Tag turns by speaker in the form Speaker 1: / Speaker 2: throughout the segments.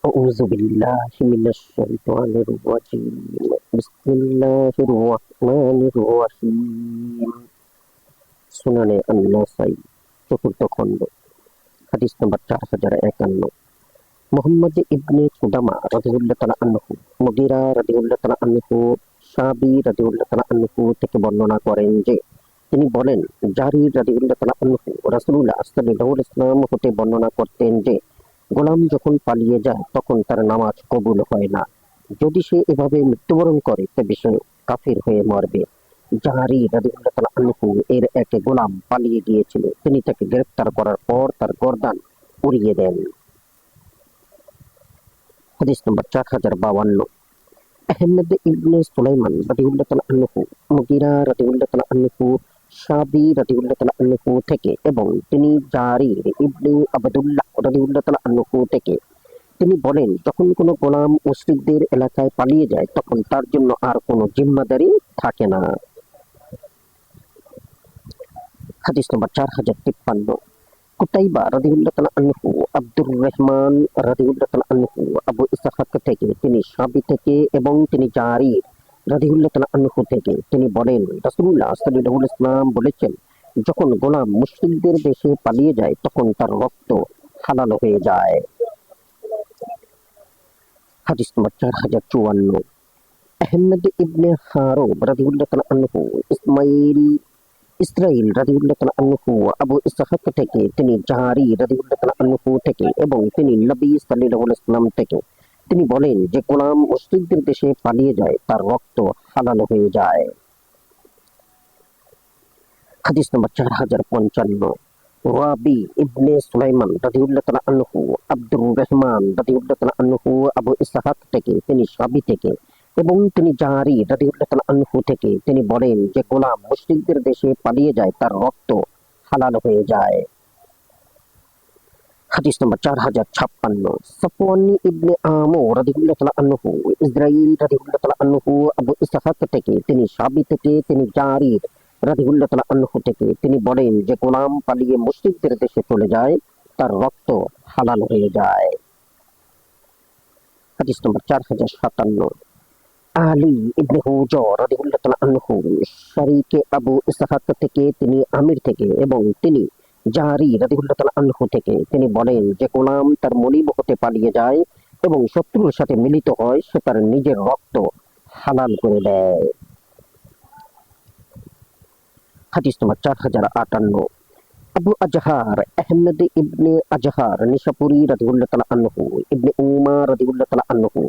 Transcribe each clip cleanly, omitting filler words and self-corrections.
Speaker 1: أعوذ بالله من الشيطان الرجيم بسم الله الرحمن الرحيم সুনানে আন-নাসাই চতুর্থ খণ্ড হাদিস নম্বর 4051 মুহাম্মদ ইবনে কুদামা রাদিয়াল্লাহু তাআলা আনহু মুগীরা রাদিয়াল্লাহু তাআলা আনহু সাবি রাদিয়াল্লাহু তাআলা আনহু থেকে বর্ণনা করেন যে তিনি বলেন জারির রাদিয়াল্লাহু তাআলা আনহু রাসূলুল্লাহ সাল্লাল্লাহু আলাইহি ওয়াসাল্লাম হতে বর্ণনা করতেন যে গোলাম যখন পালিয়ে যায় তখন তার নামাজ কবুল হয় না। যদি সে এভাবে মৃত্যুবরণ করে তবে সে কাফির হয়ে মরবে। জাহারি রাদিয়াল্লাহু তাআলা আনহু এর এক গোলাম পালিয়ে গিয়েছিল, তিনি তাকে গ্রেফতার করার পর তার গর্দান উড়িয়ে দেন। হাদিস নম্বর 4052 আহমদ ইবনে সুলাইমান রাদিয়াল্লাহু তাআলা আনহু মুগীরা রাদিয়াল্লাহু তাআলা আনহু সাবি রাদিয়াল্লাহু তাআলা আনহু থেকে এবং তিনি জারির ইবনে আবদুল্লাহ রাদিয়াল্লাহু তাআলা আনহু থেকে তিনি বলেন যখন কোনো গোলাম মুশরিকদের এলাকায় পালিয়ে যায় তখন তার জন্য আর কোনো জিম্মাদারি থাকে না। হাদিস নম্বর 4053 কুতাইবা রাদিয়াল্লাহু তাআলা আনহু আব্দুর রহমান রাদিয়াল্লাহু তাআলা আনহু আবু ইসহাক থেকে তিনি সাবি থেকে এবং তিনি জারির রাদিয়াল্লাহু তাআলা আনহু থেকে তিনি বলেন রাসূলুল্লাহ সাল্লাল্লাহু আলাইহি ওয়াসাল্লাম বলেছেন যখন গোলাম মুশরিকদের দেশে পালিয়ে যায় তখন তার রক্ত হালাল হয়ে যায়। হাদিস নম্বর 4054 আহমদ ইবনে হারুব রাদিয়াল্লাহু তাআলা আনহু ইসরাইল রাদিয়াল্লাহু তাআলা আনহু আবু ইসহাক থেকে তিনি জাহারি রাদিয়াল্লাহু তাআলা আনহু থেকে এবং তিনি নবী সাল্লাল্লাহু আলাইহি ওয়াসাল্লাম থেকে তিনি বলেন যে গোলাম মুশরিকদের দেশে পালিয়ে যায় তার রক্ত হালাল হয়ে যায়। হাদিস নম্বর 4055 রাবি ইবনে সুলাইমান রাদিয়াল্লাহু তাআলা আনহু আব্দুর রহমান রাদিয়াল্লাহু তাআলা আনহু আবু ইসহাক থেকে তিনি সাবি থেকে এবং তিনি জাহারি রাদিয়াল্লাহু তাআলা আনহু থেকে তিনি বলেন যে গোলাম মুশরিকদের দেশে পালিয়ে যায় তার রক্ত হালাল হয়ে যায়। হাদিস নম্বর 4056 সাফওয়ান ইবনে আমর রাদিয়াল্লাহু তাআলা আনহু ইসরাইল রাদিয়াল্লাহু তাআলা আনহু আবু ইসহাক থেকে তিনি সাবি থেকে তিনি জাহারি রাদিয়াল্লাহু তাআলা আনহু থেকে তিনি বলেন যে গোলাম পালিয়ে মুশরিকদের দেশে চলে যায় তার রক্ত হালাল হয়ে যায়। হাদিস নম্বর 4057 আলী ইবনে হুজর রাদিয়াল্লাহু তাআলা আনহু শরীকে আবু ইসহাক থেকে তিনি আমির থেকে এবং তিনি জারি রাদিয়াল্লাহু তাআলা আনহু থেকে তিনি বলেন যে গোলাম তার মনিব হতে পালিয়ে যায় এবং শত্রুর সাথে মিলিত হয় সে তার নিজের রক্ত হালাল করে দেয়। হাদিস নম্বর 4058 আবু আজহার আহমদ ইবনে আজহার নিশাপুরি রাদিয়াল্লাহু তাআলা আনহু ইবনে উমার রাদিয়াল্লাহু তাআলা আনহু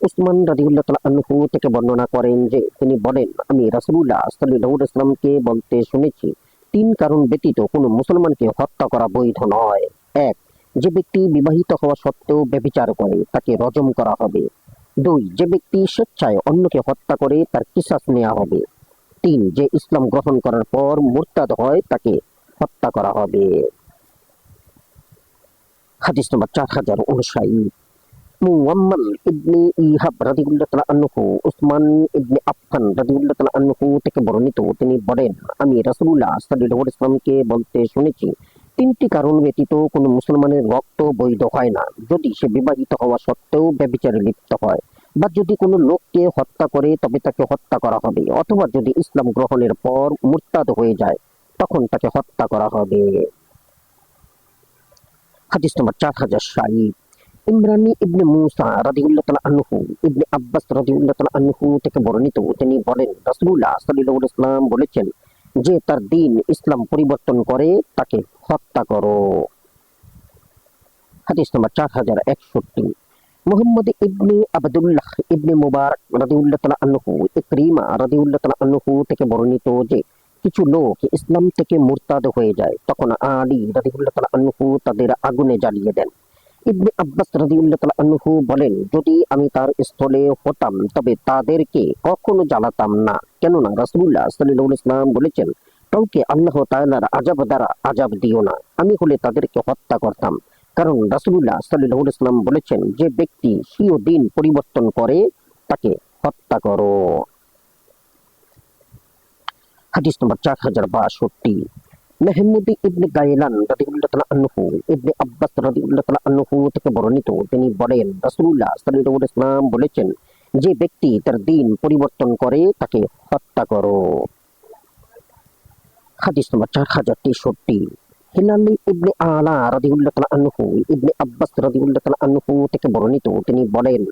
Speaker 1: উসমান রাদিয়াল্লাহু তাআলা আনহু থেকে বর্ণনা করেন যে তিনি বলেন আমি রাসূলুল্লাহ সাল্লাল্লাহু আলাইহি ওয়াসাল্লামকে বলতে শুনেছি তিন কারণ ব্যতীত কোনো মুসলমানকে হত্যা করা বৈধ নয়। এক, যে ব্যক্তি বিবাহিত হওয়া সত্ত্বেও ব্যভিচার করে তাকে রজম করা হবে। দুই, যে ব্যক্তি স্বেচ্ছায় অন্যকে হত্যা করে তার কিসাস নেওয়া হবে। তিন, যে ইসলাম গ্রহণ করার পর মুরতাদ হয় তাকে হত্যা করা হবে। হাদিস নম্বর 4059 মুআম্মাল ইবনে ইহাব রাদিয়াল্লাহু তাআলা আনহু উসমান ইবনে আফফান রাদিয়াল্লাহু তাআলা আনহু থেকে বর্ণিত তিনি বলেন আমি রাসূলুল্লাহ সাল্লাল্লাহু আলাইহি ওয়াসাল্লামকে বলতে শুনেছি তিনটি কারণ ব্যতীত কোনো মুসলমানের রক্ত বৈধ হয় না, যদি সে বিবাহিত হওয়া সত্ত্বেও ব্যভিচারে লিপ্ত হয় বা যদি কোনো লোককে হত্যা করে তবে তাকে হত্যা করা হবে অথবা যদি ইসলাম গ্রহণের পর মুরতাদ হয়ে যায় তখন তাকে হত্যা করা হবে। হাদিস নম্বর 4060 ইমরান ইবনে মুসা রাদিয়াল্লাহু তাআলা আনহু ইবনে আব্বাস রাদিয়াল্লাহু তাআলা আনহু থেকে বর্ণিত তিনি বলেন রাসূলুল্লাহ সাল্লাল্লাহু আলাইহি ওয়াসাল্লাম বলেছেন যে তার দ্বীন ইসলাম পরিবর্তন করে তাকে হত্যা করো। হাদিস নম্বর 4061 মুহাম্মদ ইবনে আবদুল্লাহ ইবনে মুবারক রাদিয়াল্লাহু তাআলা আনহু ইকরিমা রাদিয়াল্লাহু তাআলা আনহু থেকে বর্ণিত যে কিছু লোক ইসলাম থেকে মুরতাদ হয়ে যায় তখন আলী রাদিয়াল্লাহু তাআলা আনহু তাদের আগুনে জ্বালিয়ে দেন। ইবনে আব্বাস রাদিয়াল্লাহু তাআলা আনহু বলেন যদি আমি তার স্থলে হতাম তবে তাদেরকে কখনো জ্বালাতাম না, কেননা রাসূলুল্লাহ সাল্লাল্লাহু আলাইহি ওয়াসাল্লাম বলেছেন কাউকে আল্লাহ তাআলার আযাব দ্বারা আযাব দিও না, আমি হলে তাদেরকে হত্যা করতাম, কারণ রাসূলুল্লাহ সাল্লাল্লাহু আলাইহি ওয়াসাল্লাম বলেছেন যে ব্যক্তি স্বীয় দ্বীন পরিবর্তন করে তাকে হত্যা করো। হাদিস নম্বর 4062 মেহমুদ ইবনে গায়লান রাদিয়াল্লাহু তাআলা আনহু ইবনে আব্বাস রাদিয়াল্লাহু তাআলা আনহু থেকে বর্ণিত, তিনি বলেন রাসূলুল্লাহ সাল্লাল্লাহু আলাইহি ওয়াসাল্লাম বলেছেন, যে ব্যক্তি তার দিন পরিবর্তন করে তাকে হত্যা করো। হাদিস নম্বর 4063। হিলাল ইবনে আলা রাদিয়াল্লাহু তাআলা আনহু ইবনে আব্বাস রাদিয়াল্লাহু তাআলা আনহু থেকে বর্ণিত, তিনি বলেন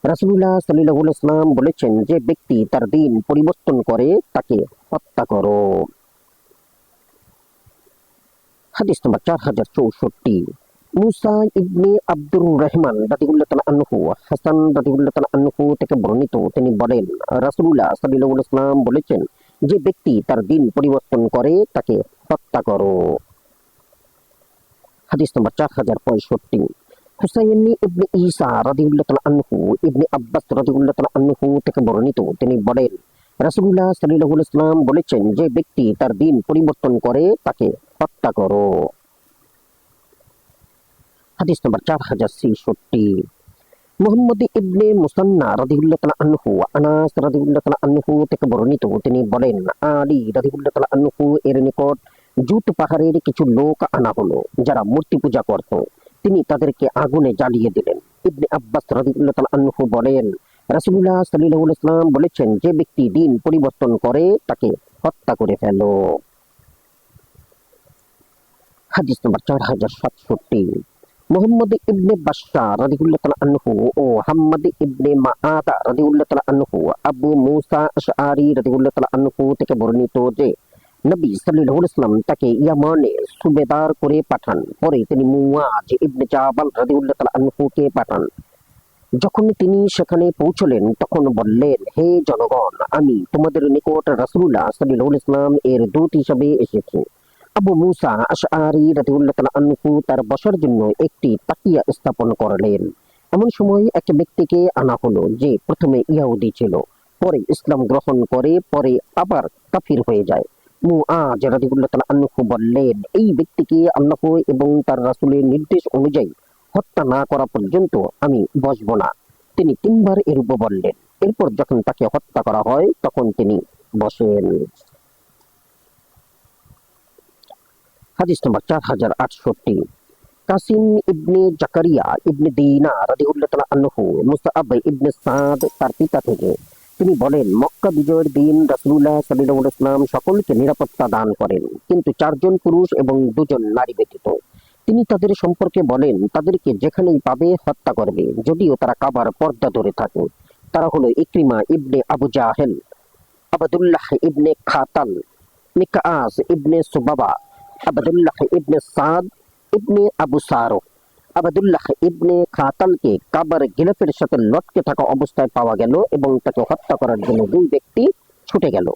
Speaker 1: রাসূলুল্লাহ সাল্লাল্লাহু আলাইহি ওয়াসাল্লাম বলেছেন, যে ব্যক্তি তার দিন পরিবর্তন করে তাকে হত্যা করো। হাদিস নম্বর 4064। মুসা ইবনে আব্দুর রহমান রাদিয়াল্লাহু তাআলা আনহু হাসান রাদিয়াল্লাহু তাআলা আনহু থেকে বর্ণিত, তিনি বলেন রাসূলুল্লাহ সাল্লাল্লাহু আলাইহি ওয়াসাল্লাম বলেছেন, যে ব্যক্তি তার দিন পরিবর্তন করে তাকে হত্যা করো। হাদিস নম্বর 4065। হুসাইন ইবনে ঈসা রাদিয়াল্লাহু তাআলা আনহু ইবনে আব্বাস রাদিয়াল্লাহু তাআলা আনহু থেকে বর্ণিত, তিনি বলেন রাসূলুল্লাহ সাল্লাল্লাহু আলাইহি ওয়াসাল্লাম বলেছেন, যে ব্যক্তি তার দিন পরিবর্তন করে তাকে হত্যা করো। হাদিস নম্বর 4066। মুহাম্মদ ইবনে মুসান্না রাদিয়াল্লাহু তাআলা আনহু আনাস রাদিয়াল্লাহু তাআলা আনহু থেকে বর্ণিত, তিনি বলেন আলী রাদিয়াল্লাহু তাআলা আনহু এর নিকট জুত পাহাড়ের কিছু লোক আনা হলো, যারা মূর্তি পূজা করত। তিনি তাদেরকে আগুনে জ্বালিয়ে দিলেন। ইবনে আব্বাস রাদিয়াল্লাহু তাআলা আনহু বলেন রাসূলুল্লাহ সাল্লাল্লাহু আলাইহি ওয়াসাল্লাম বলেছেন, যে ব্যক্তি দিন পরিবর্তন করে তাকে হত্যা করে ফেলো। হাদিস নম্বর 4067। মুহাম্মদ ইবনে বাশশার রাদিয়াল্লাহু তাআলা আনহু ও হাম্মাদ ইবনে মাআদা রাদিয়াল্লাহু তাআলা আনহু আবু মুসা আশআরী রাদিয়াল্লাহু তাআলা আনহু থেকে বর্ণিত যে নবী সাল্লাল্লাহু আলাইহি ওয়াসাল্লাম তাকে ইয়ামানে সুবেদার করে পাঠান। পরে তিনি মুআজ ইবনে জাবাল রাদিয়াল্লাহু তাআলা আনহুকে পাঠান। যখন তিনি সেখানে পৌঁছলেন তখন বললেন, হে জনগণ, আমি তোমাদের নিকট রাসূলুল্লাহ সাল্লাল্লাহু আলাইহি ওয়াসাল্লাম এর দূত হিসেবে এসেছি। আবু মুসা আশআরী রাদিয়াল্লাহু তাআলা আনহু তার বসার জন্য একটি তাকিয়া স্থাপন করলেন। এমন সময় এক ব্যক্তিকে আনা হলো, যে প্রথমে ইহুদি ছিল, পরে ইসলাম গ্রহণ করে, পরে আবার কাফির হয়ে যায়। মুআজ রাদিয়াল্লাহু তাআলা আনহু বললেন, এই ব্যক্তিকে আল্লাহ এবং তার রাসূলের নির্দেশ অনুযায়ী হত্যা না করা পর্যন্ত আমি বসব না। তিনি 3 বার এরূপ বললেন। এরপর যখন তাকে হত্যা করা হয় তখন তিনি বসেন। হাদিস নম্বর 4068। কাসিম ইবনে জাকারিয়া ইবনে দিনা রাদিয়াল্লাহু তাআলা আনহু মুসআব ইবনে সাদ তার পিতা থেকে, তিনি বলেন মক্কা বিজয়ের দিন রাসূলুল্লাহ সাল্লাল্লাহু আলাইহি ওয়াসাল্লাম সকলকে নিরাপত্তা দান করেন, কিন্তু 4 জন পুরুষ এবং 2 জন নারী ব্যতীত। তিনি তাদের সম্পর্কে বলেন, তাদেরকে যেখানেই পাবে হত্যা করবে, যদিও তারা কাবার পর্দা ধরে থাকে। তারা হলো ইকরিমা ইবনে আবু জাহেল, আবদুল্লাহ ইবনে খাতাল, মিকআস ইবনে সুবাবা, আবদুল্লাহ ইবনে সাদ ইবনে আবু সারো। আবদুল্লাহ ইবনে খাতালকে কাবার গিলাফের সাথে লটকে থাকা অবস্থায় পাওয়া গেল এবং তাকে হত্যা করার জন্য 2 ব্যক্তি ছুটে গেল।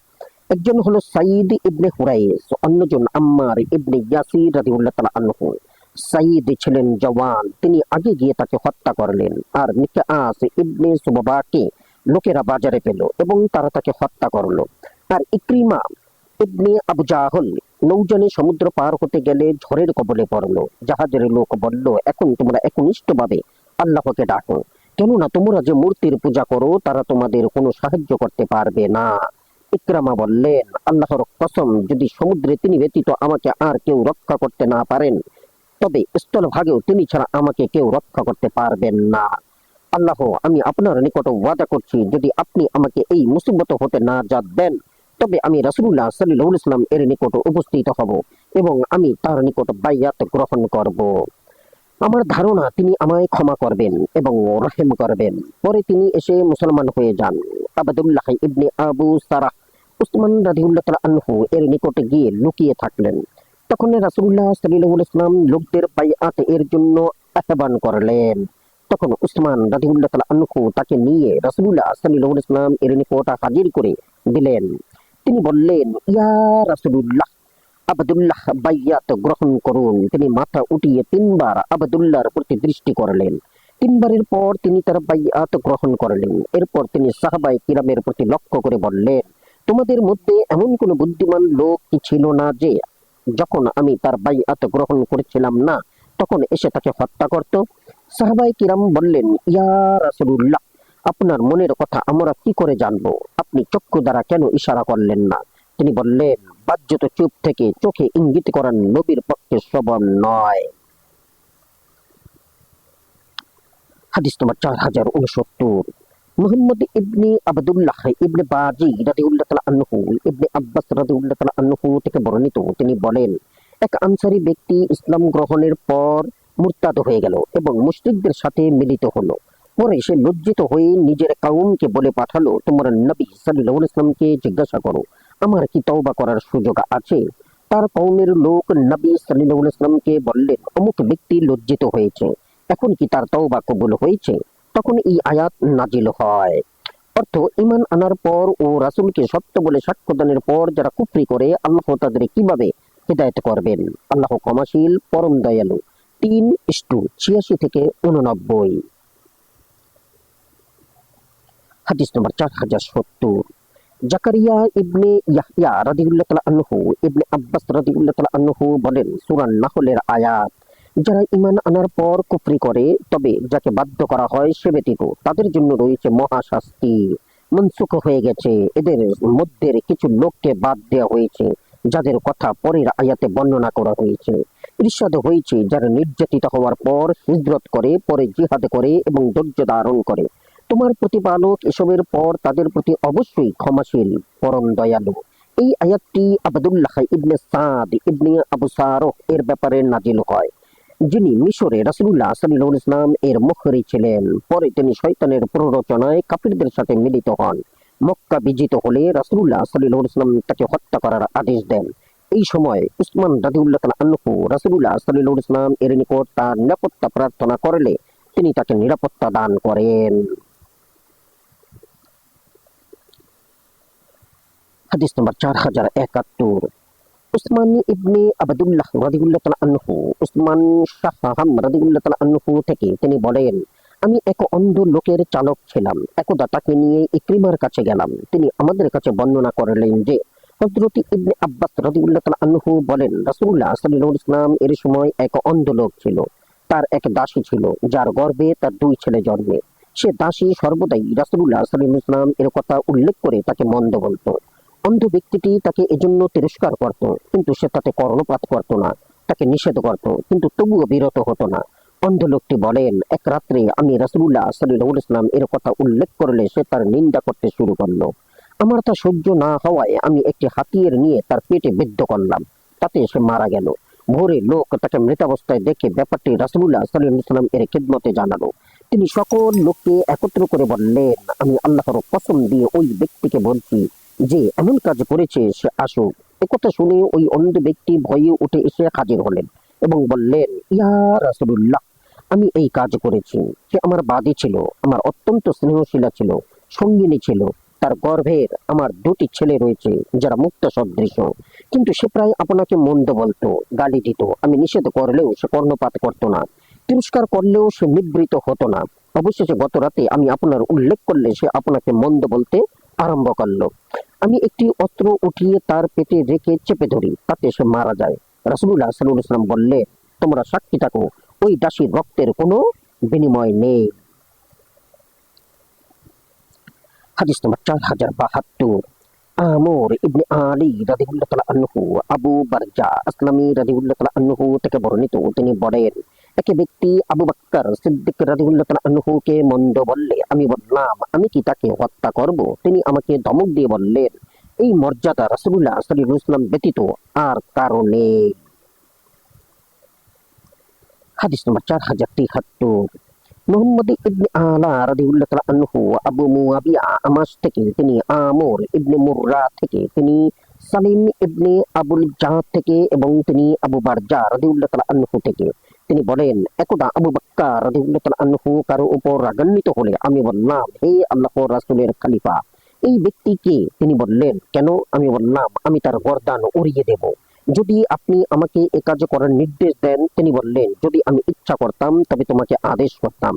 Speaker 1: একজন হলো সাঈদ ইবনে হুরাইস, অন্যজন আম্মার ইবনে ইয়াসির রাদিয়াল্লাহু তাআলা আনহু। সাঈদ ছিলেন জওয়ান, তিনি আগে গিয়ে তাকে হত্যা করলেন, আর মিকআস ইবনে সুবাবাকে লোকেরা বাজারে পেল এবং তারা তাকে হত্যা করলো। আর ইকরিমা ইবনে আবু জাহল নৌযানে সমুদ্র পার হতে গেলে ঝড়ের কবলে পড়লো। জাহাজের লোক বলল, এখন তোমরা একনিষ্ঠভাবে আল্লাহকে ডাকো, কেননা তোমরা যে মূর্তির পূজা করো তারা তোমাদের কোনো সাহায্য করতে পারবে না। ইকরামা বললেন, আল্লাহর কসম, যদি সমুদ্রে তিনি ব্যতীত আমাকে আর কেউ রক্ষা করতে না পারেন, তবে স্থলভাগেও তিনি ছাড়া আমাকে কেউ রক্ষা করতে পারবেন না। আল্লাহ, আমি আপনার নিকট ওয়াদা করছি, যদি আপনি আমাকে এই মুসিবত হতে না জাত দেন, তবে আমি রাসূলুল্লাহ সাল্লাল্লাহু আলাইহি ওয়াসাল্লাম এর নিকট উপস্থিত হব এবং আমি তার নিকট বাইয়াত গ্রহণ করব। আমার ধারণা তিনি আমায় ক্ষমা করবেন এবং রহিম করবেন। পরে তিনি এসে মুসলমান হয়ে যান। আবদুল্লাহ ইবনে আবু সারাহ উসমান রাদিয়াল্লাহু তাআলা আনহু এর নিকটে গিয়ে লুকিয়ে থাকলেন। তখন রাসূলুল্লাহ সাল্লাল্লাহু আলাইহি ওয়াসাল্লাম লোকদের বাইআত এর জন্য আহ্বান করলেন। তখন উসমান রাদিয়াল্লাহু তাআলা আনহু তাকে নিয়ে রাসূলুল্লাহ সাল্লাল্লাহু আলাইহি ওয়াসাল্লাম এর নিকট হাজির করে দিলেন। তিনি বললেন, ইয়া রাসূলুল্লাহ, আবদুল্লাহ বাইয়াত গ্রহণ করুন। তিনি মাথা উঠিয়ে 3 বার আবদুল্লাহর প্রতি দৃষ্টি করলেন। 3 বারের পর তিনি তার বাইয়াত গ্রহণ করলেন। এরপর তিনি সাহাবায়ে কিরামের প্রতি লক্ষ্য করে বললেন, তোমাদের মধ্যে এমন কোন বুদ্ধিমান লোক কি ছিল না যে যখন আমি তার বাইআত গ্রহণ করেছিলাম না তখন এসে তাকে হত্যা করত? সাহাবায়ে কিরাম বললেন, ইয়া রাসূলুল্লাহ, আপনার মনের কথা আমরা কি করে জানবো? আপনি চক্ষু দ্বারা কেন ইশারা করলেন না? তিনি বললেন, বাহ্যত চুপ থেকে চোখে ইঙ্গিত করার নবীর পক্ষে শোভন নয়। হাদিস নম্বর 4069। মুহাম্মদ ইবনে আবদুল্লাহ ইবনে বাজি রাদিয়াল্লাহু তাআলা আনহু ইবনে আব্বাস রাদিয়াল্লাহু তাআলা আনহু থেকে বর্ণিত, তিনি বলেন, এক আনসারী ব্যক্তি ইসলাম গ্রহণের পর মুরতাদ হয়ে গেল এবং মুশরিকদের সাথে মিলিত হলো। পরে সে লজ্জিত হয়ে নিজের কাউমকে বলে পাঠালো, তোমরা নবী সাল্লাল্লাহু আলাইহি ওয়াসাল্লামকে জিজ্ঞাসা করো, আমার কি তওবা করার সুযোগ আছে? তার কওমের লোক নবী সাল্লাল্লাহু আলাইহি ওয়াসাল্লামকে বললেন, অমুক ব্যক্তি লজ্জিত হয়েছে, এখন কি তার তওবা কবুল হয়েছে? তখন এই আয়াত নাজিল হয়। অর্থ, ঈমান আনার পর ও রাসূলকে সত্য বলে সাক্ষ্যদানের পর যারা কুফরি করে, আল্লাহ তাদের কিভাবে হিদায়াত করবেন। আল্লাহ ক্ষমাশীল, পরম দয়ালু। 3:86 থেকে 89। হাদিস নম্বর 4070। জাকারিয়া ইবনে ইয়াহইয়া রাদিয়াল্লাহু তাআলা আনহু ইবনে আব্বাস রাদিয়াল্লাহু তাআলা আনহু বলেন, সূরা নাহলের আয়াত, যারা ঈমান আনার পর কুফরি করে, তবে যাকে বাধ্য করা হয় সে ব্যতীত তাদের জন্য রয়েছে মহাশাস্তি, মনসুখ হয়ে গেছে। এদের মধ্যে কিছু লোককে বাদ দেওয়া হয়েছে, যাদের কথা পরের আয়াতে বর্ণনা করা হয়েছে। ইরশাদ হয়েছে, যারা নির্যাতিত হওয়ার পর হিজরত করে, পরে জিহাদ করে এবং ধৈর্য ধারণ করে, তোমার প্রতিপালক এসবের পর তাদের প্রতি অবশ্যই ক্ষমাশীল, পরম দয়ালু। এই আয়াতটি আবদুল্লাহ ইবনে সাদ ইবনে আবু সারহ এর ব্যাপারে নাজিল হয়, যিনি মিশরে রাসূলুল্লাহ সাল্লাল্লাহু আলাইহি ওয়াসাল্লাম এর মুখরি ছিলেন। পরে তিনি শয়তানের প্ররোচনায় কাফিরদের সাথে মিলিত হন। মক্কা বিজিত হলে রাসূলুল্লাহ সাল্লাল্লাহু আলাইহি ওয়াসাল্লাম তাকে হত্যা করার আদেশ দেন। এই সময় উসমান রাদিয়াল্লাহু তাআলা আনহু রাসূলুল্লাহ সাল্লাল্লাহু আলাইহি ওয়াসাল্লাম এর নিকট তার নিরাপত্তা প্রার্থনা করলে তিনি তাকে নিরাপত্তা দান করেন। হাদিস নম্বর 4071। উসমান ইবনে আবদুল্লাহ রাদিয়াল্লাহু তাআলা আনহু উসমান শাহহাম রাদিয়াল্লাহু তাআলা আনহু থেকে তিনি বলেন, আমি এক অন্ধ লোকের চালক ছিলাম। একদা তাকে নিয়ে ইকরিমার কাছে গেলাম। তিনি আমাদের কাছে বর্ণনা করলেন যে, হযরত ইবনে আব্বাস রাদিয়াল্লাহু তাআলা আনহু বলেন, রাসূলুল্লাহ সাল্লাল্লাহু আলাইহি ওয়াসাল্লাম এর সময় এক অন্ধ লোক ছিল। তার এক দাসী ছিল, যার গর্ভে তার 2 ছেলে জন্মে। সে দাসী সর্বদাই রাসূলুল্লাহ সাল্লাল্লাহু আলাইহি ওয়াসাল্লাম এর কথা উল্লেখ করে তাকে মন্দ বলতো। অন্ধ ব্যক্তিটি তাকে এজন্য তিরস্কার করত, কিন্তু সে তাতে কর্ণপাত করত না। তাকে নিষেধ করত, কিন্তু তবুও বিরত হতো না। অন্ধ লোকটি বলেন, এক রাত্রে আমি রাসূলুল্লাহ সাল্লাল্লাহু আলাইহি ওয়াসাল্লাম এর কথা উল্লেখ করলে সে তার নিন্দা করতে শুরু করলো। আমার তা সহ্য না হওয়ায় আমি একটি হাতিয়ার নিয়ে তার পেটে বিদ্ধ করলাম। তাতে সে মারা গেল। ভোরে লোক তাকে মৃতাবস্থায় দেখে ব্যাপারটি রাসূলুল্লাহ সাল্লাল্লাহু আলাইহি ওয়াসাল্লাম এর খিদমতে জানালো। তিনি সকল লোককে একত্র করে বললেন, আমি আল্লাহর কসম দিয়ে ওই ব্যক্তিকে বলছি যে এমন কাজ করেছে সে আসুক। একথা শুনে ওই অন্ধ ব্যক্তি ভয়ে উঠে এসে হাজির হলেন এবং বললেন, ইয়া রাসূলুল্লাহ, আমি এই কাজ করেছি। সে আমার বাদী ছিল, আমার অত্যন্ত স্নেহশীলা ছিল, সঙ্গিনী ছিল। তার গর্ভের আমার 2টি ছেলে রয়েছে, যারা মুক্ত সদৃশ। কিন্তু সে প্রায় আপনাকে মন্দ বলতো, গালি দিত। আমি নিষেধ করলেও সে কর্ণপাত করত না, তিরস্কার করলেও সে নিবৃত হতো না। অবশেষে গত রাতে আমি আপনার উল্লেখ করলে সে আপনাকে মন্দ বলতে আরম্ভ করলো। আমি একটি অস্ত্র উঠিয়ে তার পেটে রেখে চেপে ধরি, তাতে সে মারা যায়। রাসূলুল্লাহ সাল্লাল্লাহু আলাইহি ওয়াসাল্লাম বললেন, তোমরা সাক্ষী থাকো, ওই দাসীর রক্তের কোনো বিনিময় নেই। হাদিস নম্বর 4072। আমর ইবনে আলী রাদিয়াল্লাহু তাআলা আনহু আবু বারজা আসলামী রাদিয়াল্লাহু তাআলা আনহু থেকে বর্ণিত, তিনি বলেন, এক ব্যক্তি আবু বকর সিদ্দিক রাদিয়াল্লাহু তাআলা আনহুকে মন্দ বললে আমি বললাম, আমি কি তাকে হত্যা করব? তিনি আমাকে ধমক দিয়ে বললেন, এই মর্যাদা রাসূলুল্লাহ সাল্লাল্লাহু আলাইহি ওয়াসাল্লাম ব্যতীত আর কারো নেই। হাদিস নম্বর 4073। মুহাম্মদ ইবনে আলা রাদিয়াল্লাহু তাআলা আনহু আবু মুয়াবিয়া আমাস থেকে, তিনি আমর ইবনে মুররা থেকে, তিনি সালিম ইবনে আবুল জাহ থেকে এবং তিনি আবু বারজা রাদিয়াল্লাহু তাআলা আনহু থেকে তিনি বলেন, একদা আবু বকর রাদিয়াল্লাহু তাআলা আনহু কারো উপর রাগান্বিত হলে আমি বললাম, হে আল্লাহর রাসূলের খলিফা, এই ব্যক্তি কে? তিনি বললেন, কেন? আমি বললাম, আমি তার গর্দান উড়িয়ে দেব যদি আপনি আমাকে এ কাজ করার নির্দেশ দেন। তিনি বললেন, যদি আমি ইচ্ছা করতাম তবে তোমাকে আদেশ করতাম।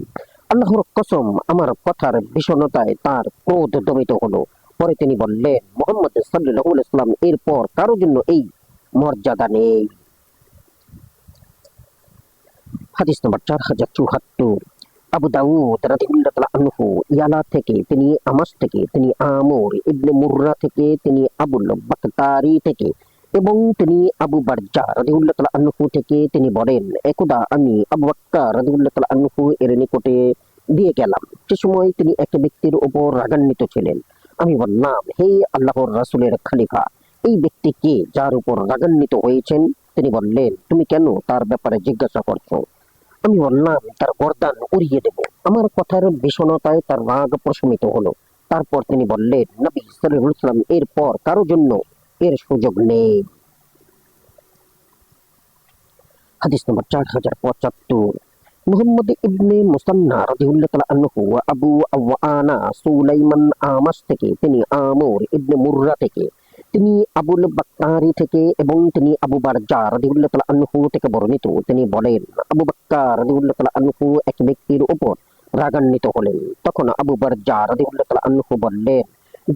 Speaker 1: আল্লাহর কসম, আমার কথার ভীষণতায় তার ক্রোধ দমিত হলো। পরে তিনি বললেন, মুহাম্মদ সাল্লাল্লাহু আলাইহি ওয়াসাল্লাম এরপর কারো জন্য এই মর্যাদা নেই। হাদিস নম্বর 4074। আবু দাউদ রাদিয়াল্লাহু তাআলা আনহু ইয়ালা থেকে, তিনি আমাস থেকে, তিনি আমর ইবনে মুররা থেকে, তিনি আবুল বাকতারি থেকে এবং তিনি আবু বারজা রাদিয়াল্লাহু তাআলা আনহু থেকে তিনি বলেন, একদা আমি আবু বকর রাদিয়াল্লাহু তাআলা আনহু এর নিকটে দিয়ে গেলাম। সে সময় তিনি এক ব্যক্তির উপর রাগান্বিত ছিলেন। আমি বললাম, হে আল্লাহর রাসূলের খলিফা, এই ব্যক্তি কে যার উপর রাগান্বিত হয়েছেন? তিনি বললেন, তুমি কেন তার ব্যাপারে জিজ্ঞাসা করছো? আমি বললাম, তার গর্দান উড়িয়ে দেব। আমার কথার ভীষণতায় তার রাগ প্রশমিত হলো। তারপর তিনি বললেন, নবী সাল্লাল্লাহু আলাইহি ওয়াসাল্লাম এরপর কারো জন্য এর সুযোগ নেই। হাদিস নম্বর 4075। মুহাম্মদ ইবনে মুসান্না রাদিয়াল্লাহু তাআলা আনহু ওয়া আবু আওয়ানা সুলাইমান আমাস থেকে, তিনি আমর ইবনে মুররা থেকে, তিনি আবুল বাক্কারি থেকে এবং তিনি আবু বারজা রাদিয়াল্লাহু তাআলা আনহু থেকে বর্ণিত। তিনি বলেন, আবু বাক্কার রাদিয়াল্লাহু তাআলা আনহু এক ব্যক্তির উপর রাগান্বিত হলেন। তখন আবু বারজা রাদিয়াল্লাহু তাআলা আনহু বললেন,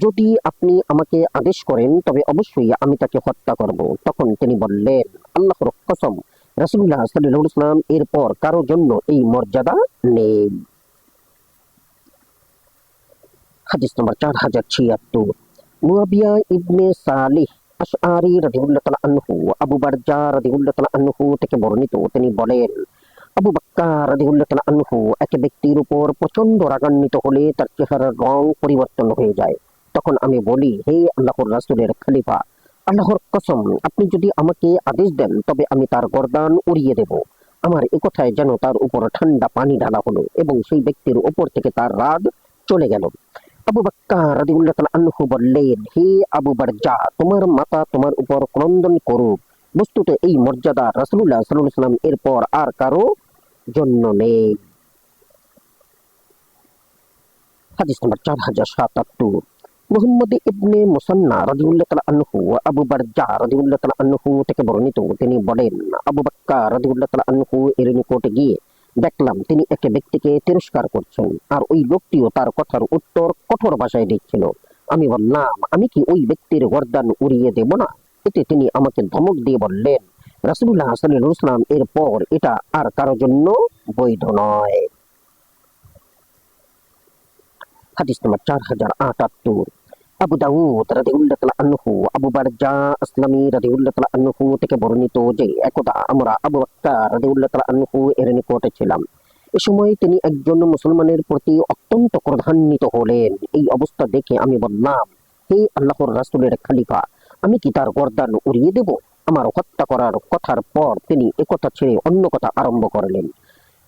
Speaker 1: যদি আপনি আমাকে আদেশ করেন তবে অবশ্যই আমি তাকে হত্যা করব। তখন তিনি বললেন, আল্লাহর কসম, রাসূলুল্লাহ সাল্লাল্লাহু আলাইহি ওয়াসাল্লাম এরপর কারো জন্য এই মর্যাদা নেই। হাদিস নম্বর 4076। মুয়াবিয়া ইবনে সালিহ আশআরি রাদিয়াল্লাহু তাআলা আনহু আবু বারজা রাদিয়াল্লাহু তাআলা আনহু থেকে বর্ণিত। তিনি বলেন, আবু বকর রাদিয়াল্লাহু তাআলা আনহু এক ব্যক্তির উপর প্রচন্ড রাগান্বিত হলে তার চেহারার রং পরিবর্তন হয়ে যায়। তখন আমি বলি, হে আল্লাহর রাসূলের খলিফা, আল্লাহর কসম, আপনি যদি আমাকে আদেশ দেন তবে আমি তার গর্দান উড়িয়ে দেব। আমার এ কথায় যেন তার উপর ঠান্ডা পানি ঢালা হলো এবং সেই ব্যক্তির উপর থেকে তার রাগ চলে গেল। আবু বকর রাদিয়াল্লাহু তাআলা আনহু বললেন, হে আবু বারজা, তোমার মাতা তোমার উপর ক্রন্দন করুক। বস্তুত এই মর্যাদা রাসূলুল্লাহ সাল্লাল্লাহু আলাইহি ওয়াসাল্লাম এরপর আর কারো জন্য নেই। হাদিস নম্বর 4077। মুহাম্মদ ইবনে মুসান্না রাদিয়াল্লাহু তাআলা আনহু ওয়া আবু বারজা রাদিয়াল্লাহু তাআলা আনহু থেকে বর্ণিত। তিনি বলেন, আবু বকর রাদিয়াল্লাহু তাআলা আনহু এর নিকটে গিয়ে দেখলাম তিনি এক ব্যক্তিকে তিরস্কার করছেন, আর ওই লোকটিও তার কথার উত্তর কঠোর ভাষায় দিচ্ছিল। আমি বললাম, আমি কি ওই ব্যক্তির গর্দান উড়িয়ে দেব না? এতে তিনি আমাকে ধমক দিয়ে বললেন, রাসূলুল্লাহ সাল্লাল্লাহু আলাইহি ওয়াসাল্লাম এরপর এটা আর কারো জন্য বৈধ নয়। হাদিস নম্বর 4078। আবু দাউদ রাদিয়াল্লাহু তাআলা আনহু আবু বারজা আসলামী রাদিয়াল্লাহু তাআলা আনহু থেকে বর্ণিত যে একদা আমরা আবু বকর রাদিয়াল্লাহু তাআলা আনহু এর নিকটে ছিলাম। এ সময় তিনি একজন মুসলমানের প্রতি অত্যন্ত ক্রোধান্বিত হলেন। এই অবস্থা দেখে আমি বললাম, হে আল্লাহর রাসূলের খলিফা, আমি কি তার গর্দান উড়িয়ে দেব? আমার হত্যা করার কথার পর তিনি একথা ছেড়ে অন্য কথা আরম্ভ করলেন।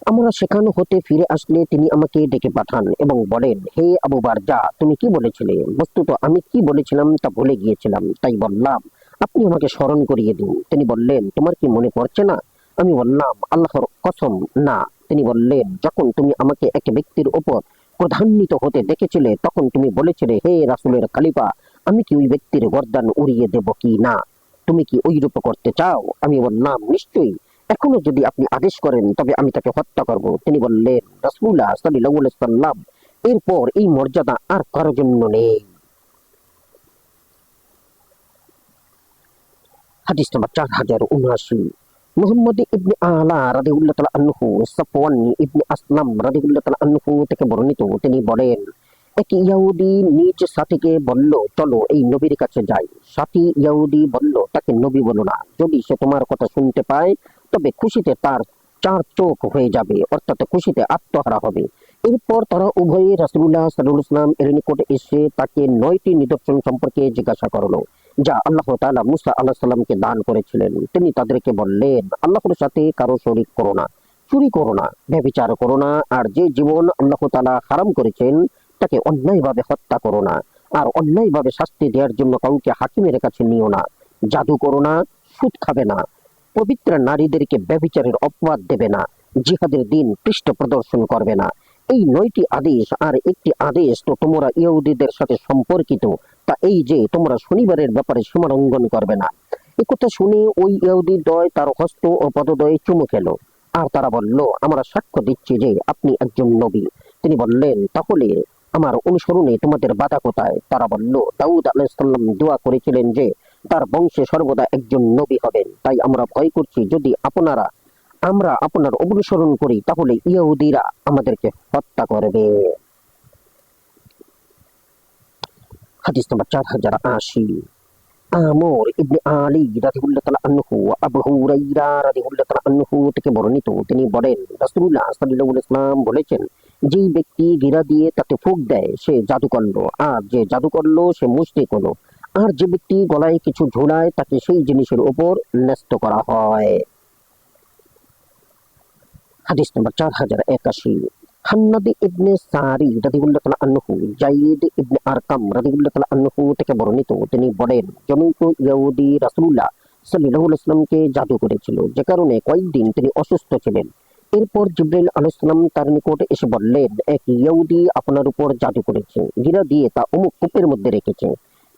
Speaker 1: আমরা সেখান হতে ফিরে আসলে তিনি আমাকে ডেকে পাঠান এবং বলেন, হে আবু বারজা, তুমি কি বলেছিলে? বস্তুত আমি কি বলেছিলাম তা ভুলে গিয়েছিলাম, তাই বললাম আপনি আমাকে স্মরণ করিয়ে দিন। তিনি বললেন, তোমার কি মনে পড়ছে না? আমি বললাম, আল্লাহর কসম, না। তিনি বললেন, যখন তুমি আমাকে এক ব্যক্তির উপর ক্রোধান্বিত হতে দেখেছিলে তখন তুমি বলেছিলে, হে রাসূলের খলিফা, আমি কি ওই ব্যক্তির গর্দান উড়িয়ে দেব কি না? তুমি কি ওই রূপ করতে চাও? আমি বললাম, নিশ্চয়ই। এখনো যদি আপনি আদেশ করেন তবে আমি তাকে হত্যা করব। তিনি বললেন, রাসূলুল্লাহ সাল্লাল্লাহু আলাইহি ওয়াসাল্লাম এরপর এই মর্যাদা আর কারো জন্য নেই। হাদিস নম্বর 4079। মুহাম্মদ ইবনে আলা রাদিয়াল্লাহু তাআলা আনহু সাফওয়ান ইবনে আসলাম রাদিয়াল্লাহু তাআলা আনহু থেকে বর্ণিত। তিনি বলেন, এক ইহুদি নিজ সাথীকে বলল, চলো এই নবীর কাছে যাই। সাথী ইহুদি বলল, তাকে নবী বলো না। যদি সে তোমার কথা শুনতে পায় তবে খুশিতে তার চার চোখ হয়ে যাবে, অর্থাৎ খুশিতে আত্মহারা হবে। এরপর তারা উভয়ে রাসূলুল্লাহ সাল্লাল্লাহু আলাইহি ওয়াসাল্লাম এর নিকটে এসে তাকে 9টি নিদর্শন সম্পর্কে জিজ্ঞাসা করলো, যা আল্লাহ তাআলা মুসা আলাইহিস সালামকে দান করেছিলেন। তিনি তাদেরকে বললেন, আল্লাহর সাথে কারো শরীক করো না, চুরি করো না, ব্যভিচার করো না, আর যে জীবন আল্লাহ তাআলা হারাম করেছেন তাকে অন্যায়ভাবে হত্যা করো না, আর অন্যায়ভাবে শাস্তি দেওয়ার জন্য কাউকে হাকিমের কাছে নিও না, জাদু করো না, সুদ খাবে না, পবিত্র নারীদেরকে ব্যভিচারের অপবাদ দেবে না, জিহাদের দিন পৃষ্ঠ প্রদর্শন করবে না। এই 9টি আদেশ, আর একটি আদেশ তো তোমরা ইহুদিদের সাথে সম্পর্কিত, তা এই যে তোমরা শনিবারের ব্যাপারে সীমালঙ্ঘন করবে না। একথা শুনে ওই ইহুদি দ্বয় তার হস্ত ও পদদ্বয়ে চুমু খেল, আর তারা বলল, আমরা সাক্ষ্য দিচ্ছি যে আপনি একজন নবী। তিনি বললেন, তাহলে আমার অনুসরণে তোমাদের বাধা কোথায়? তারা বলল, দাউদ আলাইহিস সালাম দোয়া করেছিলেন যে তার বংশে সর্বদা একজন নবী হবেন, তাই আমরা ভয় করছি যদি আপনারা আমরা আপনার অনুসরণ করি, তাহলে ইহুদিরা আমাদেরকে হত্যা করবে। হাদিস নাম্বার 4080। আমর ইবনে আলী রাদিয়াল্লাহু তাআলা আনহু আবু হুরায়রা রাদিয়াল্লাহু তাআলা আনহু থেকে বর্ণিত, তিনি বলেন রাসূলুল্লাহ সাল্লাল্লাহু আলাইহি ওয়াসাল্লাম বলেছেন, যে ব্যক্তি গিরা দিয়ে তাতে ফুঁক দেয় সে জাদু করলো, আর যে জাদু করলো সে মুশরিক হলো, আর যে ব্যক্তি গলায় কিছু ঝোলায় তাকে সেই জিনিসের উপর ন্যস্ত করা হয়। হাদিস নাম্বার 4081। হান্নাদ ইবনে সারি রাদিয়াল্লাহু তাআলা আনহু যায়েদ ইবনে আরকাম রাদিয়াল্লাহু তাআলা আনহু থেকে বর্ণিত, তিনি বলেন জনৈক ইহুদি রাসূলুল্লাহ সাল্লাল্লাহু আলাইহি ওয়াসাল্লামকে জাদু করেছিল, যে কারণে কয়েকদিন তিনি অসুস্থ ছিলেন। এরপর জিবরাইল আলাইহিস সালাম তার নিকট এসে বললেন, এক ইহুদি আপনার উপর জাদু করেছে, গিরা দিয়ে তা অমুক কূপের মধ্যে রেখেছে।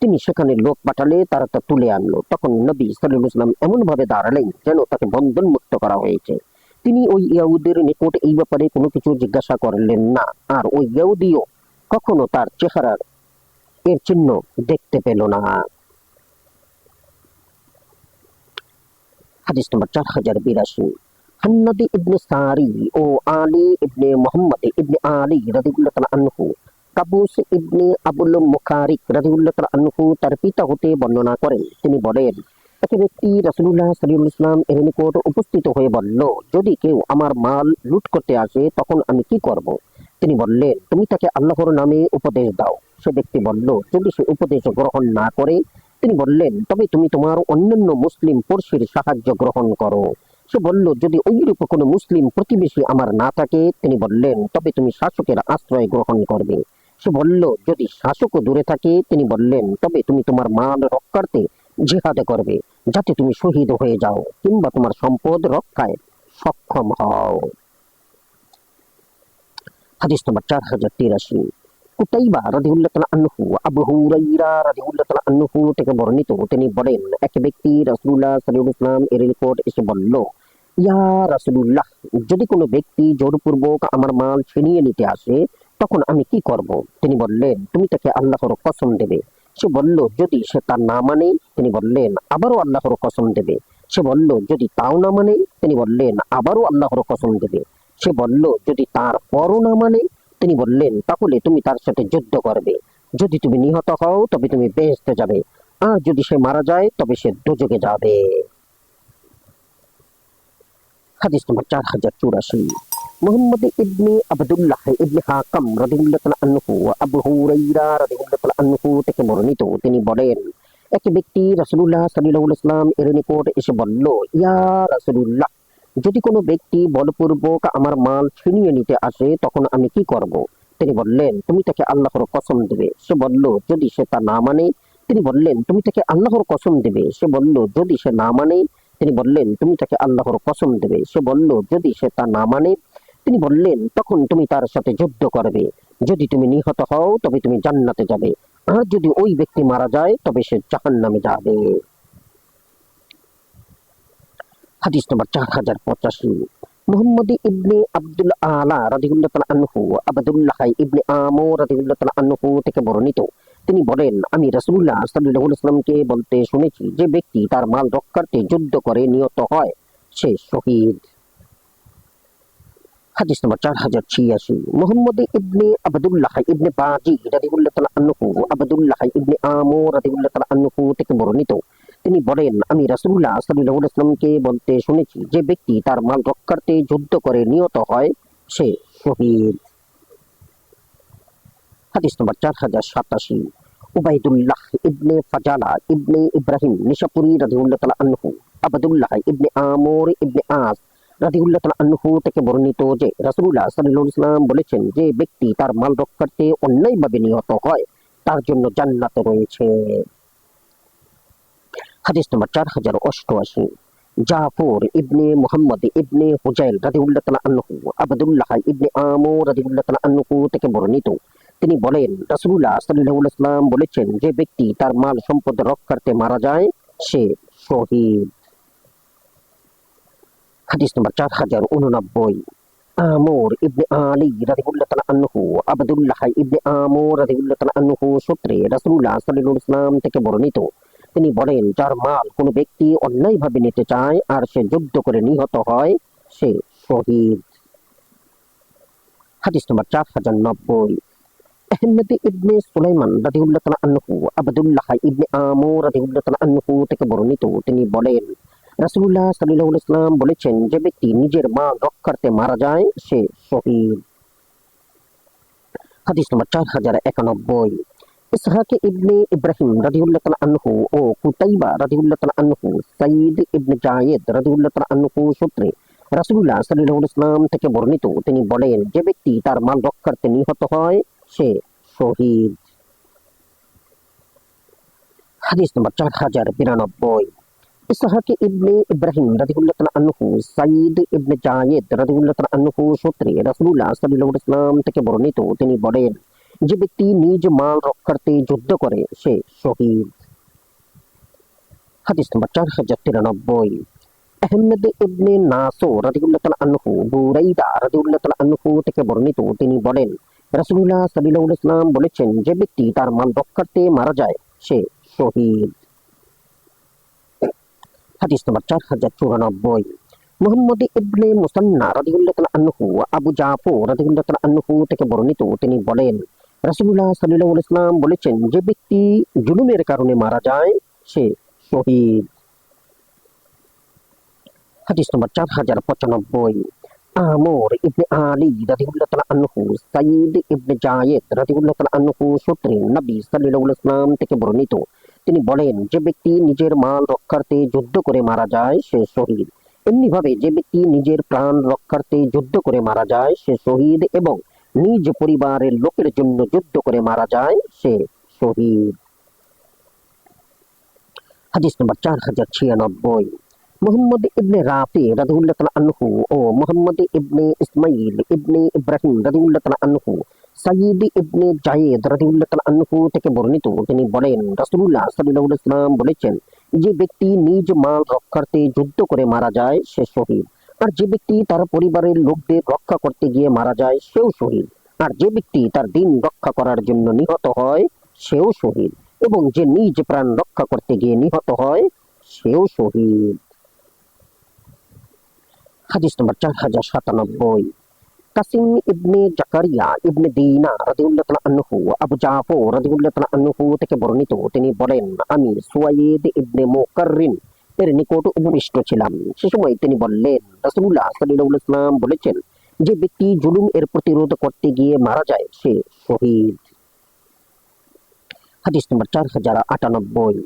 Speaker 1: তিনি সেখানে লোক পাঠালে, তারা তা তুলে আনলো। তখন নবী সাল্লাল্লাহু আলাইহি ওয়াসাল্লাম এমন ভাবে দাঁড়ালেন যেন তাকে বন্ধন মুক্ত করা হয়েছে। তিনি ওই ইহুদির নিকট এই ব্যাপারে কোনো কিছু জিজ্ঞাসা করলেন না, আর ওই ইহুদিও কখনো তার চেহারার এর চিহ্ন দেখতে পেল না। হাদিস নম্বর 4082। হান্নাদ ইবনে সারি ও আলী ইবনে মুহাম্মদ ইবনে আলী রাদিয়াল্লাহু তাআলা আনহু কাবুস ইবনে আবুল মুখারিক রাদিয়াল্লাহু তাআলা আনহু তার পিতা হতে বর্ণনা করেন, তিনি বলেন এক ব্যক্তি রাসূলুল্লাহ সাল্লাল্লাহু আলাইহি ওয়াসাল্লাম এর নিকট উপস্থিত হয়ে বলল, যদি কেউ আমার মাল লুট করতে আসে তখন আমি কি করব? তিনি বললেন, তুমি তাকে আল্লাহর নামে উপদেশ দাও। সে ব্যক্তি বলল, যদি সে উপদেশ গ্রহণ না করে? তিনি বললেন, তবে তুমি তোমার অন্যান্য মুসলিম পড়শির সাহায্য গ্রহণ করো। সে বলল, যদি ওইরূপ কোনো মুসলিম প্রতিবেশী আমার না থাকে? তিনি বললেন, তবে তুমি শাসকের আশ্রয় গ্রহণ করবে। সে বলল, যদি শাসকও দূরে থাকে? তিনি বললেন, তবে তুমি তোমার মাল রক্ষার্থে জিহাদ করবে, যাতে তুমি শহীদ হয়ে যাও কিংবা তোমার সম্পদ রক্ষায় সক্ষম হও। হাদিস নম্বর 4083। কুতাইবা রাদিয়াল্লাহু তাআলা আনহু আবু হুরায়রা রাদিয়াল্লাহু তাআলা আনহু থেকে বর্ণিত, তিনি বলেন এক ব্যক্তি রাসূলুল্লাহ সাল্লাল্লাহু আলাইহি ওয়াসাল্লাম এর নিকট এসে বলল, ইয়া রাসূলুল্লাহ, যদি কোনো ব্যক্তি জোরপূর্বক আমার মাল ছিনিয়ে নিতে আসে তখন আমি কি করব? তিনি বললেন, তুমি তাকে আল্লাহর কসম দেবে। সে বলল, যদি সে তা না মানে? তিনি বললেন, আবারও আল্লাহর কসম দেবে। সে বলল, যদি তাও না মানে? তিনি বললেন, আবারও আল্লাহর কসম দেবে। সে বলল, যদি তার পরও না মানে? তিনি বললেন, তাহলে তুমি তার সাথে যুদ্ধ করবে। যদি তুমি নিহত হও তবে তুমি বেহেশতে যাবে, আর যদি সে মারা যায় তবে সে দোজখে যাবে। হাদিস নম্বর 4084। মুহাম্মদ ইবনে আবদুল্লাহ ইবনে হাকাম রাদিয়াল্লাহু তাআলা আনহু আবু হুরায়রা রাদিয়াল্লাহু তাআলা আনহু থেকে বর্ণিত, তিনি বলেন এক ব্যক্তি রাসূলুল্লাহ সাল্লাল্লাহু আলাইহি ওয়াসাল্লাম এর নিকট এসে বলল, ইয়া রাসূলুল্লাহ, যদি কোনো ব্যক্তি বলপূর্বক আমার মাল ছিনিয়ে নিতে আসে তখন আমি কি করব? তিনি বললেন, তুমি তাকে আল্লাহর কসম দেবে। সে বলল, যদি সে তা না মানে? তিনি বললেন, তুমি তাকে আল্লাহর কসম দেবে। সে বলল, যদি সে না মানে? তিনি বললেন, তুমি তাকে আল্লাহর কসম দেবে। সে বলল, যদি সে তা না মানে? তিনি বললেন, তখন তুমি তার সাথে যুদ্ধ করবে। যদি তুমি নিহত হও তবে তুমি জান্নাতে যাবে, আর যদি ওই ব্যক্তি মারা যায় তবে সে জাহান্নামে যাবে। হাদিস নম্বর 4085। মুহাম্মদ ইবনে আব্দুল আলা রাদিয়াল্লাহু তাআলা আনহু আবদুল্লাহ ইবনে আমর রাদিয়াল্লাহু তাআলা আনহু থেকে বর্ণিত, তিনি বলেন, আমি রাসূলুল্লাহ সাল্লাল্লাহু আলাইহি ওয়াসাল্লামকে বলতে শুনেছি, যে ব্যক্তি তার মাল রক্ষার্থে যুদ্ধ করে নিহত হয় সে শহীদ। হাদিস নম্বর 4086। মুহাম্মদ ইবনে আবদুল্লাহ ইবনে বাজি রাদিয়াল্লাহু তাআলা আনহু আবদুল্লাহ ইবনে আমর রাদিয়াল্লাহু তাআলা আনহু থেকে বর্ণিত, তিনি বলেন, আমি রাসূলুল্লাহ সাল্লাল্লাহু আলাইহি ওয়াসাল্লামকে বলতে শুনেছি, যে ব্যক্তি তার মাল রক্ষার্থে যুদ্ধ করে নিহত হয় সে শহীদ। হাদিস নম্বর 4087। উবাইদুল্লাহ ইবনে ফাজালা ইবনে ইব্রাহিম নিশাপুরি রাদিয়াল্লাহু তাআলা আনহু আবদুল্লাহ ইবনে আমর ইবনে আস রাদিয়াল্লাহু তাআলা আনহু থেকে বর্ণিত যে রাসূলুল্লাহ সাল্লাল্লাহু আলাইহি ওয়াসাল্লাম বলেছেন, যে ব্যক্তি তার মাল রক্ষার্থে অন্যায়ভাবে নিহত হয় তার জন্য জান্নাত রয়েছে। হাদিস নম্বর 4088। জাফর ইবনে মুহাম্মদ ইবনে হুজাইল রাদিয়াল্লাহু তাআলা আনহু আবদুল্লাহ ইবনে আমর রাদিয়াল্লাহু তাআলা আনহু থেকে বর্ণিত, তিনি বলেন, রাসূলুল্লাহ সাল্লাল্লাহু আলাইহি ওয়াসাল্লাম বলেছেন, যে ব্যক্তি তার মাল সম্পদ রক্ষার্থে মারা যায় সে শহীদ। হাদিস নম্বর 4089। আমর ইবনে আলী রাদিয়াল্লাহু তাআলা আনহু আবদুল্লাহ ইবনে আমর রাদিয়াল্লাহু তাআলা আনহু সূত্রে রাসূলুল্লাহ সাল্লাল্লাহু আলাইহি ওয়াসাল্লাম থেকে বর্ণিত, তিনি বলেন, যার মাল কোনো ব্যক্তি অন্যায়ভাবে নিতে চায় আর সে যুদ্ধ করে নিহত হয় সে শহীদ। হাদিস নম্বর 4090। আহমদ ইবনে সুলাইমান রাদিয়াল্লাহু তাআলা আনহু আবদুল্লাহ ইবনে আমর রাদিয়াল্লাহু তাআলা আনহু থেকে বর্ণিত, তিনি বলেন রাসূলুল্লাহ সাল্লাল্লাহু আলাইহি ওয়াসাল্লাম বলেছেন, যে ব্যক্তি নিজের মাল রক্ষার্থে মারা যায় সে শহীদ। হাদিস নম্বর 4091। ইসহাক ইবনে ইব্রাহিম রাদিয়াল্লাহু তাআলা আনহু ও কুতাইবা রাদিয়াল্লাহু তাআলা আনহু সাঈদ ইবনে জায়েদ রাদিয়াল্লাহু তাআলা আনহু সূত্রে রাসূলুল্লাহ সাল্লাল্লাহু আলাইহি ওয়াসাল্লাম থেকে বর্ণিত, তিনি বলেন, যে ব্যক্তি তার মাল রক্ষার্থে নিহত হয় সে শহীদ। হাদিস নম্বর 4092। ইসহাক ইবনে ইব্রাহিম রাদিয়াল্লাহু তাআলা আনহু সাঈদ ইবনে জায়েদ রাদিয়াল্লাহু তাআলা আনহু সূত্রে রাসূলুল্লাহ সাল্লাল্লাহু আলাইহি ওয়াসাল্লাম থেকে বর্ণিত, তিনি বলেন, যে ব্যক্তি নিজ মাল রক্ষার্থে যুদ্ধ করে সে শহীদ। হাদিস নম্বর 4093। আহমদ ইবনে নাসর রাদিয়াল্লাহু তাআলা আনহু বুরাইদা রাদিয়াল্লাহু তাআলা আনহু থেকে বর্ণিত, তিনি বলেন রাসূলুল্লাহ সাল্লাল্লাহু আলাইহি ওয়াসাল্লাম বলেছেন, যে ব্যক্তি তার মাল রক্ষার্থে মারা যায় সে শহীদ। হাদিস নম্বর 4094। মুহাম্মদ ইবনে মুসান্না রাদিয়াল্লাহু তাআলা আনহু আবু জাফর রাদিয়াল্লাহু তাআলা আনহু থেকে বর্ণিত, তিনি বলেন রাসূলুল্লাহ সাল্লাল্লাহু আলাইহি ওয়াসাল্লাম বলেছেন, যে ব্যক্তি জুলুমের কারণে মারা যায় সে শহীদ। হাদিস নম্বর 4095। আমর ইবনে আলী রাদিয়াল্লাহু তাআলা আনহু সাঈদ ইবনে জায়েদ রাদিয়াল্লাহু তাআলা আনহু সূত্রে নবী সাল্লাল্লাহু আলাইহি ওয়াসাল্লাম থেকে বর্ণিত, তিনি বলেন, যে ব্যক্তি নিজের মাল রক্ষার্থে যুদ্ধ করে মারা যায় সে শহীদ। এমনি ভাবে যে ব্যক্তি নিজের প্রাণ রক্ষার্থে যুদ্ধ করে মারা যায় সে শহীদ, এবং নিজ পরিবারের লোকের জন্য যুদ্ধ করে মারা যায় সে শহীদ। হাদিস নম্বর 4096। মুহাম্মদ ইবনে রাফি রাদিয়াল্লাহু তাআলা আনহু ও মুহাম্মদ ইবনে ইসমাঈল ইবনে ইব্রাহিম রাদিয়াল্লাহু তাআলা আনহু সাঈদ ইবনে জায়েদ রাদিয়াল্লাহু তাআলা আনহু থেকে বর্ণিত, তিনি বলেন রাসূলুল্লাহ সাল্লাল্লাহু আলাইহি ওয়াসাল্লাম বলেছেন, যে ব্যক্তি নিজ মাল রক্ষার্থে যুদ্ধ করে মারা যায় সে শহীদ, আর যে ব্যক্তি তার পরিবারের লোকদের রক্ষা করতে গিয়ে মারা যায় সেও শহীদ, আর যে ব্যক্তি তার দিন রক্ষা করার জন্য নিহত হয় সেও শহীদ, এবং যে নিজ প্রাণ রক্ষা করতে গিয়ে নিহত হয় সেও শহীদ। হাদিস নম্বর 4097। কাসিম ইবনে জাকারিয়া ইবনে দিনা রাদিয়াল্লাহু তাআলা আনহু আবু জাফর রাদিয়াল্লাহু তাআলা আনহু থেকে বর্ণিত, তিনি বলেন আমি সুয়াইদ ইবনে মুকাররিন এর নিকট উপবিষ্ট ছিলাম। সে সময় তিনি বললেন রাসূলুল্লাহ সাল্লাল্লাহু আলাইহি ওয়াসাল্লাম বলেছেন, যে ব্যক্তি জুলুম এর প্রতিরোধ করতে গিয়ে মারা যায় সে শহীদ। হাদিস নম্বর 4098।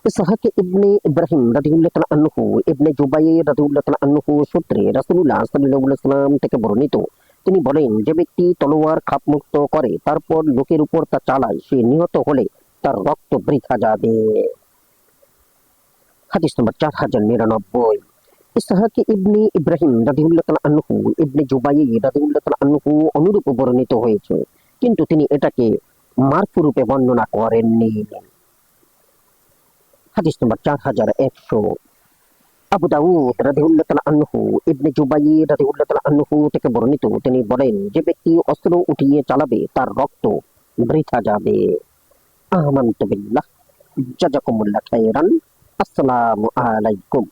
Speaker 1: ইসহাক ইবনে ইব্রাহিম রাদিয়াল্লাহু তাআলা আনহু ইবনে জুবাইর রাদিয়াল্লাহু তাআলা আনহু সূত্রে রাসূলুল্লাহ সাল্লাল্লাহু আলাইহি ওয়াসাল্লাম থেকে বর্ণিত, তিনি বলেন, যে ব্যক্তি তলোয়ার খাপমুক্ত করে তারপর লোকের উপর তা চালায় সে নিহত হলে তার রক্ত বৃথা যাবে। হাদিস নম্বর 4099। ইসহাক ইবনে ইব্রাহিম রাদিয়াল্লাহু তাআলা আনহু ইবনে জুবাইর রাদিয়াল্লাহু তাআলা আনহু অনুরূপ বর্ণিত হয়েছে, কিন্তু তিনি এটাকে মারফু রূপে বর্ণনা করেননি। হাদিস নম্বর 4100। আবু দাউদ রাদিয়াল্লাহু তাআলা আনহু ইবনে জুবাইর রাদিয়াল্লাহু তাআলা আনহু থেকে বর্ণিত, তিনি বলেন, যে ব্যক্তি অস্ত্র উঠিয়ে চালাবে তার রক্ত বৃথা যাবে। আমানতু বিল্লাহ। জাযাকুমুল্লাহু খাইরান। আসসালামু আলাইকুম।